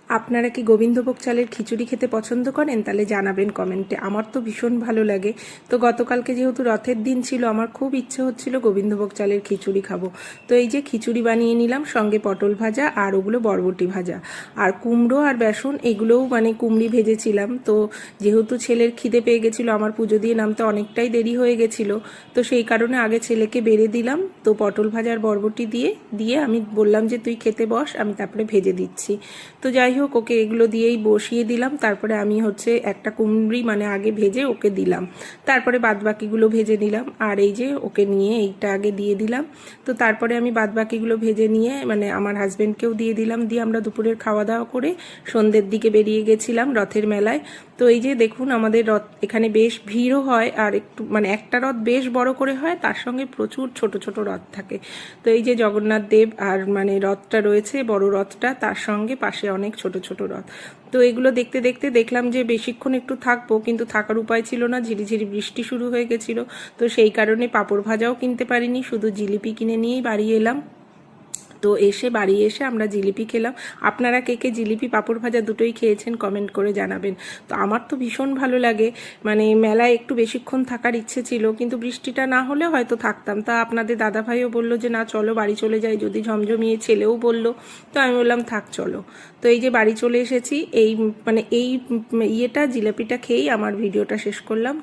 আপনারা কি গোবিন্দভোগ চালের খিচুড়ি খেতে পছন্দ করেন? তাহলে জানাবেন কমেন্টে। আমার তো ভীষণ ভালো লাগে। তো গতকালকে যেহেতু রথের দিন ছিল, আমার খুব ইচ্ছে হচ্ছিল গোবিন্দভোগ চালের খিচুড়ি খাবো। তো এই যে খিচুড়ি বানিয়ে নিলাম, সঙ্গে পটল ভাজা আর ওগুলো বরবটি ভাজা, আর কুমড়ো আর বেসন এগুলোও কুমড়ি ভেজেছিলাম। তো যেহেতু ছেলের খিদে পেয়ে গেছিলো, আমার পুজো দিয়ে নামতে অনেকটাই দেরি হয়ে গেছিলো, তো সেই কারণে আগে ছেলেকে বেড়ে দিলাম। তো পটল ভাজা আর বরবটি দিয়ে আমি বললাম যে তুই খেতে বস, আমি তারপরে ভেজে দিচ্ছি। তো যাই হোক, ওকে এগুলো দিয়েই বসিয়ে দিলাম। তারপরে আমি একটা কুমড়ি আগে ভেজে ওকে দিলাম, তারপরে বাদবাকিগুলো ভেজে নিলাম। আর এই যে ওকে নিয়ে এইটা আগে দিয়ে দিলাম। তো তারপরে আমি বাদবাকিগুলো ভেজে নিয়ে আমার হাজব্যান্ডকেও দিয়ে দিলাম। দিয়ে আমরা দুপুরের খাওয়া দাওয়া করে সন্ধ্যের দিকে বেরিয়ে গেছিলাম রথের মেলায়। তো এই যে দেখুন, আমাদের রথ এখানে বেশ ভিড়ও হয়, আর একটু একটা রথ বেশ বড় করে হয়, তার সঙ্গে প্রচুর ছোট ছোট রথ থাকে। তো এই যে জগন্নাথ দেব আর রথটা রয়েছে, বড় রথটা, তার সঙ্গে পাশে অনেক ছোট ছোট রথ। তো এগুলো দেখতে দেখতে দেখলাম যে বেশিক্ষণ একটু থাকবো, কিন্তু থাকার উপায় ছিল না, ঝিরিঝিরি বৃষ্টি শুরু হয়ে গেছিল। তো সেই কারণে পাঁপড় ভাজাও কিনতে পারিনি, শুধু জিলিপি কিনে নিয়েই বাড়ি এলাম। তো বাড়ি এসে আমরা জিলিপি খেলাম। আপনারা কে কে জিলিপি পাঁপড় ভাজা দুটোই খেয়েছেন কমেন্ট করে জানাবেন। তো আমার তো ভীষণ ভালো লাগে, মেলায় একটু বেশিক্ষণ থাকার ইচ্ছে ছিল, কিন্তু বৃষ্টিটা না হলে হয়তো থাকতাম। তা আপনাদের দাদাভাইও বলল যে না চলো বাড়ি চলে যাই, যদি ঝমঝমিয়ে, ছেলেও বলল। তো আমি বললাম থাক চলো। তো এই যে বাড়ি চলে এসেছি, এই এই জিলিপিটা খেয়েই আমার ভিডিওটা শেষ করলাম।